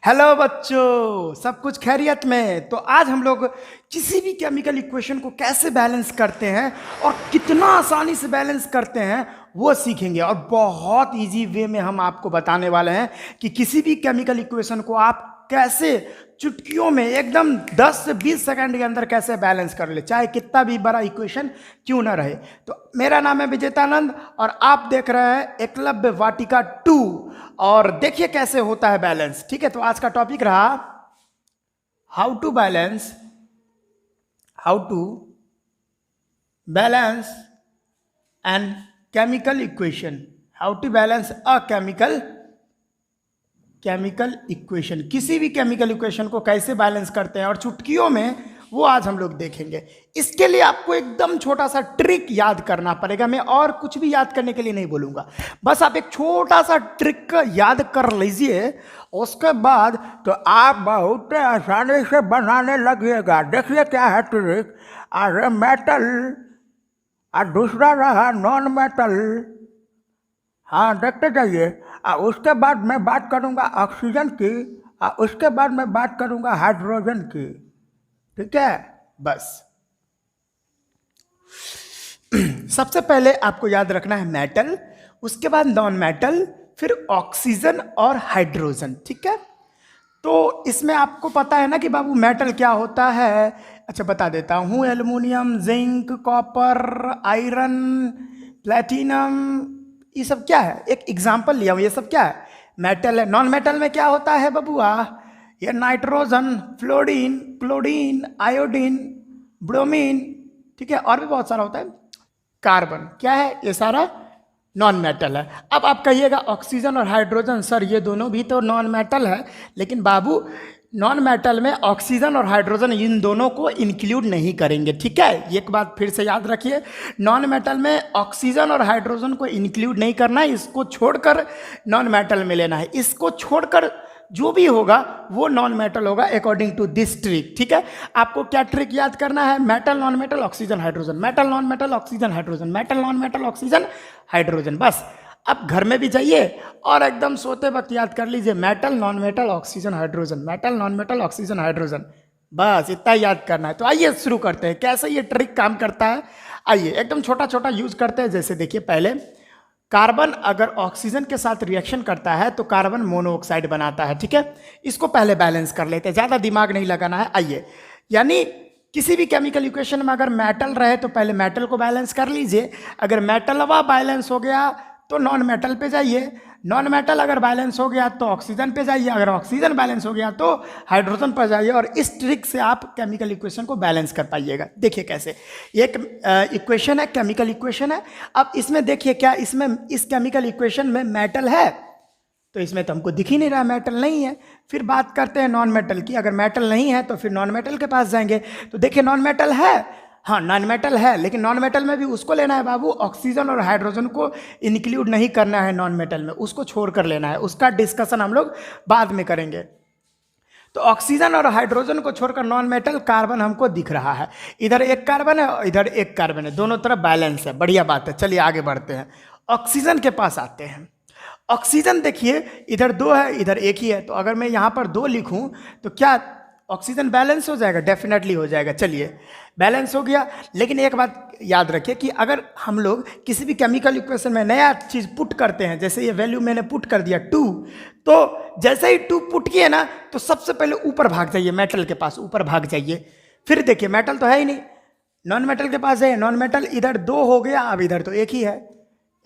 Hello बच्चों, सब कुछ खैरियत में। तो आज हम लोग किसी भी केमिकल इक्वेशन को कैसे बैलेंस करते हैं और कितना आसानी से बैलेंस करते हैं वो सीखेंगे। और बहुत इजी वे में हम आपको बताने वाले हैं कि किसी भी केमिकल इक्वेशन को आप कैसे चुटकियों में एकदम 10 से 20 सेकंड के अंदर कैसे बैलेंस कर ले, चाहे कितना भी बड़ा इक्वेशन क्यों ना रहे। तो मेरा नाम है विजेतानंद और आप देख रहे हैं एकलव्य वाटिका 2। और देखिए कैसे होता है बैलेंस। ठीक है, तो आज का टॉपिक रहा how to balance an chemical equation. How to balance a chemical equation. किसी भी केमिकल इक्वेशन को कैसे बैलेंस करते हैं और चुटकियों में, वो आज हम लोग देखेंगे। इसके लिए आपको एकदम छोटा सा ट्रिक याद करना पड़ेगा। मैं और कुछ भी याद करने के लिए नहीं बोलूंगा, बस आप एक छोटा सा ट्रिक याद कर लीजिए, उसके बाद तो आप बहुत आसानी से बनाने लगिएगा। देखिए क्या है ट्रिक। अरे मेटल और दूसरा रहा नॉन मेटल। हाँ, देखते जाइए। उसके बाद मैं बात करूंगा ऑक्सीजन की और उसके बाद मैं बात करूंगा हाइड्रोजन की। ठीक है, बस सबसे पहले आपको याद रखना है मेटल, उसके बाद नॉन मेटल, फिर ऑक्सीजन और हाइड्रोजन। ठीक है, तो इसमें आपको पता है ना कि बाबू मेटल क्या होता है। अच्छा, बता देता हूँ। Aluminium, zinc, copper, iron, platinum, ये सब क्या है, एक एग्जाम्पल लिया हूँ। ये सब क्या है, मेटल है। नॉन मेटल में क्या होता है बबुआ, ये nitrogen, fluorine, chlorine, iodine, bromine, ठीक है, और भी बहुत सारा होता है। कार्बन क्या है, ये सारा नॉन मेटल है। अब आप कहिएगा ऑक्सीजन और हाइड्रोजन, सर ये दोनों भी तो नॉन मेटल है। लेकिन बाबू, नॉन मेटल में ऑक्सीजन और हाइड्रोजन इन दोनों को इंक्लूड नहीं करेंगे। ठीक है, एक बात फिर से याद रखिए, नॉन मेटल में ऑक्सीजन और हाइड्रोजन को इंक्लूड नहीं करना है। इसको छोड़कर नॉन मेटल में लेना है। इसको छोड़कर जो भी होगा वो नॉन मेटल होगा अकॉर्डिंग टू दिस ट्रिक। ठीक है, आपको क्या ट्रिक याद करना है, metal non metal oxygen hydrogen, metal non metal oxygen hydrogen, metal non metal oxygen hydrogen. बस अब घर में भी जाइए और एकदम सोते वक्त याद कर लीजिए, metal non metal oxygen hydrogen, metal non metal oxygen hydrogen. बस इतना याद करना है। तो आइए शुरू करते हैं कैसे ये ट्रिक काम करता है। आइए एकदम छोटा छोटा यूज करते हैं। जैसे देखिए, पहले कार्बन अगर ऑक्सीजन के साथ रिएक्शन करता है तो कार्बन मोनोऑक्साइड बनाता है। ठीक है, इसको पहले बैलेंस कर लेते हैं, ज़्यादा दिमाग नहीं लगाना है। आइए, यानी किसी भी केमिकल इक्वेशन में अगर मेटल रहे तो पहले मेटल को बैलेंस कर लीजिए। अगर मेटलवा बैलेंस हो गया तो नॉन मेटल पे जाइए, नॉन मेटल अगर बैलेंस हो गया तो ऑक्सीजन पे जाइए, अगर ऑक्सीजन बैलेंस हो गया तो हाइड्रोजन पर जाइए। और इस ट्रिक से आप केमिकल इक्वेशन को बैलेंस कर पाइएगा। देखिए कैसे, एक इक्वेशन है, केमिकल इक्वेशन है। अब इसमें देखिए क्या, इसमें इस केमिकल इक्वेशन में मेटल है तो इसमें तो हमको दिख ही नहीं रहा, मेटल नहीं है। फिर बात करते हैं नॉन मेटल की। अगर मेटल नहीं है तो फिर नॉन मेटल के पास जाएंगे। तो देखिए नॉन मेटल है, हाँ नॉन मेटल है, लेकिन नॉन मेटल में भी उसको लेना है बाबू, ऑक्सीजन और हाइड्रोजन को इंक्लूड नहीं करना है नॉन मेटल में, उसको छोड़ कर लेना है। उसका डिस्कशन हम लोग बाद में करेंगे। तो ऑक्सीजन और हाइड्रोजन को छोड़कर नॉन मेटल कार्बन हमको दिख रहा है। इधर एक कार्बन है और इधर एक कार्बन है, दोनों तरफ बैलेंस है, बढ़िया बात है। चलिए आगे बढ़ते हैं, ऑक्सीजन के पास आते हैं। ऑक्सीजन देखिए, इधर दो है, इधर एक ही है। तो अगर मैं यहाँ पर 2 लिखूँ तो क्या ऑक्सीजन बैलेंस हो जाएगा? डेफिनेटली हो जाएगा। चलिए बैलेंस हो गया। लेकिन एक बात याद रखिए कि अगर हम लोग किसी भी केमिकल इक्वेशन में नया चीज़ पुट करते हैं, जैसे ये वैल्यू मैंने पुट कर दिया 2, तो जैसे ही 2 पुट किए ना तो सबसे पहले ऊपर भाग जाइए, मेटल के पास ऊपर भाग जाइए। फिर देखिए मेटल तो है ही नहीं, नॉन मेटल के पास जाइए। नॉन मेटल इधर 2 हो गया, अब इधर तो एक ही है,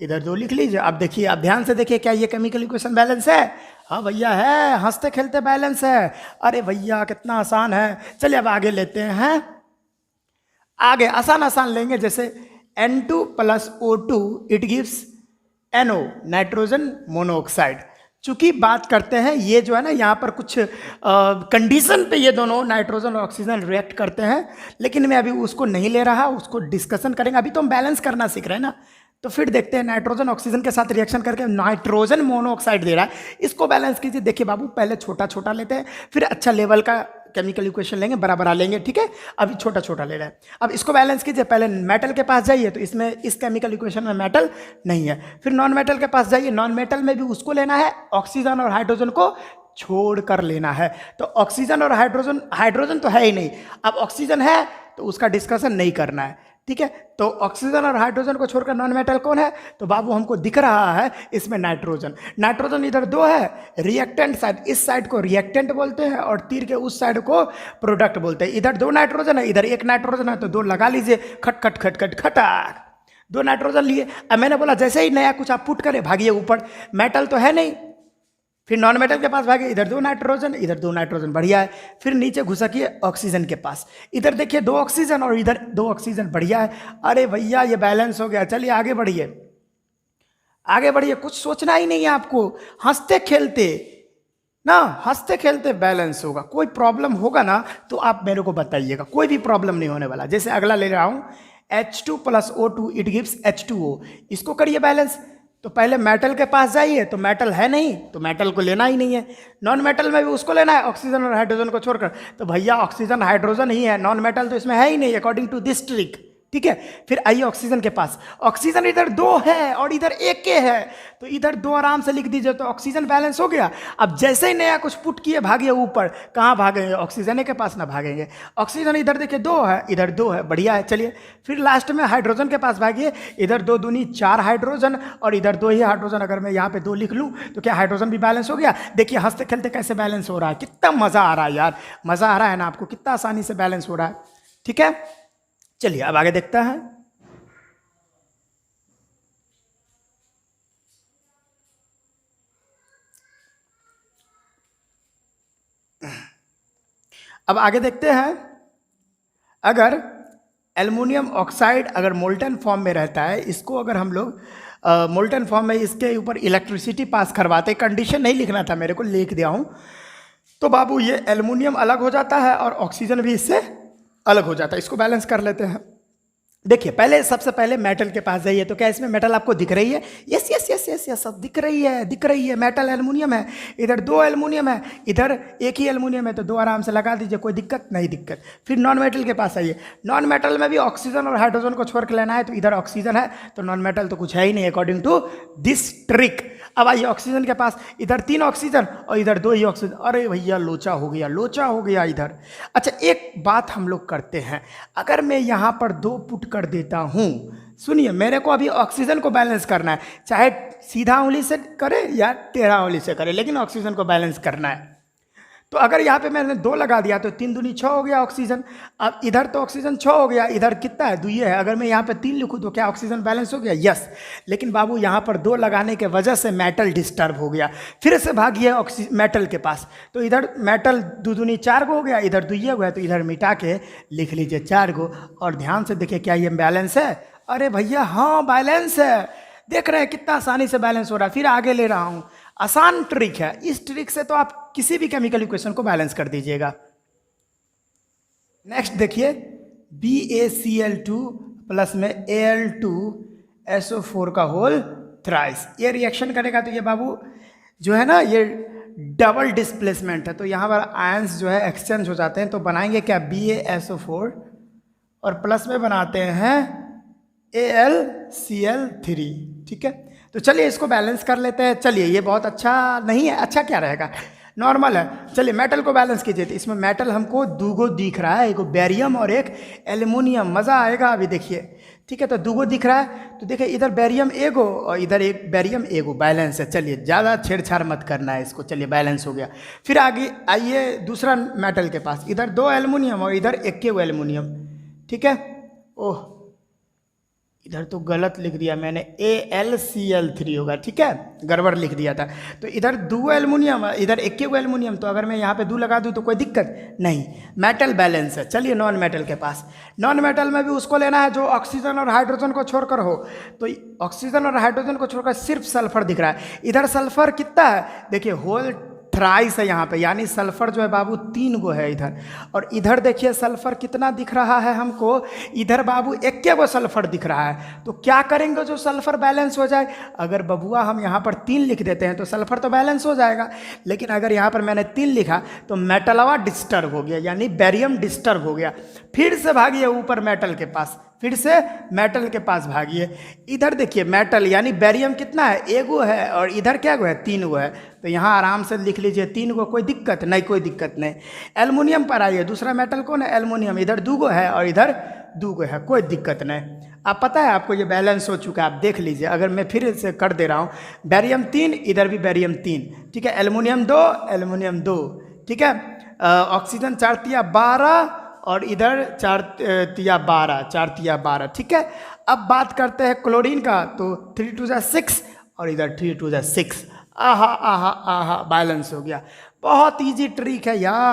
इधर 2 लिख लीजिए। अब देखिए, अब ध्यान से देखिए, क्या ये केमिकल इक्वेशन बैलेंस है? हाँ भैया है, हंसते खेलते बैलेंस है। अरे भैया कितना आसान है। चलिए अब आगे लेते हैं, आगे आसान आसान लेंगे। जैसे N2 + O2 it gives NO, nitrogen monoxide. चूंकि बात करते हैं, ये जो है ना, यहाँ पर कुछ कंडीशन पे ये दोनों नाइट्रोजन और ऑक्सीजन रिएक्ट करते हैं, लेकिन मैं अभी उसको नहीं ले रहा, उसको डिस्कशन करेंगे। अभी तो हम बैलेंस करना सीख रहे हैं ना। तो फिर देखते हैं, नाइट्रोजन ऑक्सीजन के साथ रिएक्शन करके नाइट्रोजन मोनोऑक्साइड दे रहा है, इसको बैलेंस कीजिए। देखिए बाबू, पहले छोटा छोटा लेते हैं, फिर अच्छा लेवल का केमिकल इक्वेशन लेंगे, बड़ा बड़ा लेंगे। ठीक है, अभी छोटा छोटा ले रहे हैं। अब इसको बैलेंस कीजिए, पहले मेटल के पास जाइए, तो इसमें इस केमिकल इक्वेशन में मेटल नहीं है। फिर नॉन मेटल के पास जाइए, नॉन मेटल में भी उसको लेना है, ऑक्सीजन और हाइड्रोजन को छोड़ कर लेना है। तो ऑक्सीजन और हाइड्रोजन, हाइड्रोजन तो है ही नहीं, अब ऑक्सीजन है तो उसका डिस्कशन नहीं करना है, ठीक है। तो ऑक्सीजन और हाइड्रोजन को छोड़कर नॉन मेटल कौन है? तो बाबू हमको दिख रहा है इसमें नाइट्रोजन। नाइट्रोजन इधर दो है, रिएक्टेंट साइड, इस साइड को रिएक्टेंट बोलते हैं और तीर के उस साइड को प्रोडक्ट बोलते हैं। इधर दो नाइट्रोजन है, इधर एक नाइट्रोजन है, तो दो लगा लीजिए, खट खट खट खट खटाक, दो नाइट्रोजन लिए। अब मैंने बोला जैसे ही नया कुछ आप पुट करें भागिए ऊपर, मेटल तो है नहीं, फिर नॉन मेटल के पास भागे, इधर दो नाइट्रोजन, इधर दो नाइट्रोजन, बढ़िया है। फिर नीचे घुसकिए ऑक्सीजन के पास, इधर देखिए दो ऑक्सीजन और इधर दो ऑक्सीजन, बढ़िया है। अरे भैया ये बैलेंस हो गया, चलिए आगे बढ़िए, आगे बढ़िए, कुछ सोचना ही नहीं है आपको, हंसते खेलते ना, हंसते खेलते बैलेंस होगा। कोई प्रॉब्लम होगा ना तो आप मेरे को बताइएगा, कोई भी प्रॉब्लम नहीं होने वाला। जैसे अगला ले रहा हूँ H2 + O2 it gives H2O, इसको करिए बैलेंस। तो पहले मेटल के पास जाइए, तो मेटल है नहीं तो मेटल को लेना ही नहीं है। नॉन मेटल में भी उसको लेना है, ऑक्सीजन और हाइड्रोजन को छोड़कर। तो भैया ऑक्सीजन हाइड्रोजन ही है, नॉन मेटल तो इसमें है ही नहीं अकॉर्डिंग टू दिस ट्रिक, ठीक है। फिर आइए ऑक्सीजन के पास, ऑक्सीजन इधर दो है और इधर एक के है, तो इधर दो आराम से लिख दीजिए, तो ऑक्सीजन बैलेंस हो गया। अब जैसे ही नया कुछ पुट किए भागिए ऊपर, कहाँ भागेंगे? ऑक्सीजन के पास ना भागेंगे। ऑक्सीजन इधर देखिए दो है, इधर दो है, बढ़िया है। चलिए फिर लास्ट में हाइड्रोजन के पास भागिए, इधर दो दूनी चार हाइड्रोजन और इधर दो ही हाइड्रोजन। अगर मैं यहाँ पे दो लिख लूँ तो क्या हाइड्रोजन भी बैलेंस हो गया? देखिए हंसते खेलते कैसे बैलेंस हो रहा है, कितना मजा आ रहा है यार, मजा आ रहा है ना आपको, कितना आसानी से बैलेंस हो रहा है, ठीक है। चलिए अब आगे देखते हैं। अब आगे देखते हैं, अगर एल्युमिनियम ऑक्साइड अगर मोल्टन फॉर्म में रहता है, इसको अगर हम लोग मोल्टन फॉर्म में इसके ऊपर इलेक्ट्रिसिटी पास करवाते, कंडीशन नहीं लिखना था मेरे को, लिख दिया हूं, तो बाबू ये एल्युमिनियम अलग हो जाता है और ऑक्सीजन भी इससे अलग हो जाता है। इसको बैलेंस कर लेते हैं। देखिए पहले, सबसे पहले मेटल के पास जाइए, तो क्या इसमें मेटल आपको दिख रही है? Yes yes yes yes yes, सब दिख रही है, दिख रही है। मेटल एल्युमिनियम है, इधर दो एल्युमिनियम है, इधर एक ही एल्युमिनियम है, तो दो आराम से लगा दीजिए, कोई दिक्कत नहीं, दिक्कत। फिर नॉन मेटल के पास आइए, नॉन मेटल में भी ऑक्सीजन और हाइड्रोजन को छोड़ के लेना है, तो इधर ऑक्सीजन है तो नॉन मेटल तो कुछ है ही नहीं अकॉर्डिंग टू दिस ट्रिक। अब आइए ऑक्सीजन के पास, इधर तीन ऑक्सीजन और इधर दो ही ऑक्सीजन। अरे भैया लोचा हो गया, लोचा हो गया इधर। अच्छा एक बात हम लोग करते हैं, अगर मैं यहाँ पर दो पुट कर देता हूँ, सुनिए, मेरे को अभी ऑक्सीजन को बैलेंस करना है, चाहे सीधा उंगली से करे या टेढ़ा उंगली से करे, लेकिन ऑक्सीजन को बैलेंस करना है। तो अगर यहाँ पे मैंने दो लगा दिया तो तीन दूनी छः हो गया ऑक्सीजन। अब इधर तो ऑक्सीजन छः हो गया, इधर कितना है? दुई है। अगर मैं यहाँ पे तीन लिखूँ तो क्या ऑक्सीजन बैलेंस हो गया? यस। लेकिन बाबू यहाँ पर दो लगाने के वजह से मेटल डिस्टर्ब हो गया, फिर से भागिए मेटल के पास, तो इधर मेटल दो दूनी चार गो हो गया, इधर दुइये गो है, तो इधर मिटा के लिख लीजिए चार गो। और ध्यान से देखिए क्या ये बैलेंस है? अरे भैया हाँ बैलेंस है, देख रहे हैं कितना आसानी से बैलेंस हो रहा है। फिर आगे ले रहा हूँ, आसान ट्रिक है, इस ट्रिक से तो आप किसी भी केमिकल इक्वेशन को बैलेंस कर दीजिएगा। नेक्स्ट देखिए, BaCl2 प्लस में Al2SO4 का होल थ्राइस, ये रिएक्शन करेगा तो ये बाबू जो है ना, ये डबल डिस्प्लेसमेंट है, तो यहाँ पर आयंस जो है एक्सचेंज हो जाते हैं, तो बनाएंगे क्या? BaSO4 और प्लस में बनाते हैं AlCl3, ठीक है। तो चलिए इसको बैलेंस कर लेते हैं। चलिए ये बहुत अच्छा नहीं है, अच्छा क्या रहेगा, नॉर्मल है। चलिए मेटल को बैलेंस कीजिए, तो इसमें मेटल हमको दूगो दिख रहा है, एक बैरियम और एक एल्युमिनियम, मज़ा आएगा अभी देखिए, ठीक है। तो दूगो दिख रहा है, तो देखिए इधर बैरियम एगो और इधर एक बैरियम एगो, बैलेंस है। चलिए ज़्यादा छेड़छाड़ मत करना है इसको, चलिए बैलेंस हो गया। फिर आगे आइए दूसरा मेटल के पास, इधर दो एल्युमिनियम और इधर एक एल्युमिनियम, ठीक है। ओह इधर तो गलत लिख दिया मैंने, AlCl3 होगा, ठीक है, गड़बड़ लिख दिया था। तो इधर दो एल्युमिनियम, इधर एक एल्युमिनियम, तो अगर मैं यहाँ पे दो लगा दूँ तो कोई दिक्कत नहीं, मेटल बैलेंस है। चलिए नॉन मेटल के पास, नॉन मेटल में भी उसको लेना है जो ऑक्सीजन और हाइड्रोजन को छोड़कर हो, तो ऑक्सीजन और हाइड्रोजन को छोड़कर सिर्फ सल्फर दिख रहा है। इधर सल्फर कितना है? देखिए होल थ्राइस है यहाँ पे, यानी सल्फर जो है बाबू तीन गो है इधर, और इधर देखिए सल्फर कितना दिख रहा है हमको, इधर बाबू एक गो सल्फर दिख रहा है। तो क्या करेंगे जो सल्फर बैलेंस हो जाए? अगर बबुआ हम यहाँ पर तीन लिख देते हैं तो सल्फर तो बैलेंस हो जाएगा, लेकिन अगर यहाँ पर मैंने तीन लिखा तो मेटलवा डिस्टर्ब हो गया, यानी बैरियम डिस्टर्ब हो गया। फिर से भागिए ऊपर मेटल के पास, फिर से मेटल के पास भागिए। इधर देखिए मेटल यानी बैरियम कितना है, एगो है, और इधर क्या गो है, 3 गो है। तो यहाँ आराम से लिख लीजिए 3 गो, कोई दिक्कत नहीं, कोई दिक्कत नहीं। एल्युमिनियम पर आइए, दूसरा मेटल कौन है, एल्युमिनियम। इधर 2 गो है और इधर 2 गो है, कोई दिक्कत नहीं। आप पता है आपको ये बैलेंस हो चुका है, आप देख लीजिए। अगर मैं फिर से कर दे रहा हूँ, बैरियम 3, इधर भी बैरियम 3, ठीक है। एल्युमिनियम 2, एल्युमिनियम 2, ठीक है। ऑक्सीजन 4 तिया 12 और इधर 4 तिया 12, 4 तिया 12, ठीक है। अब बात करते हैं क्लोरीन का, तो 3 2 6 और इधर 3 2 6। आहा आहा आहा, बैलेंस हो गया। बहुत इजी ट्रिक है यार।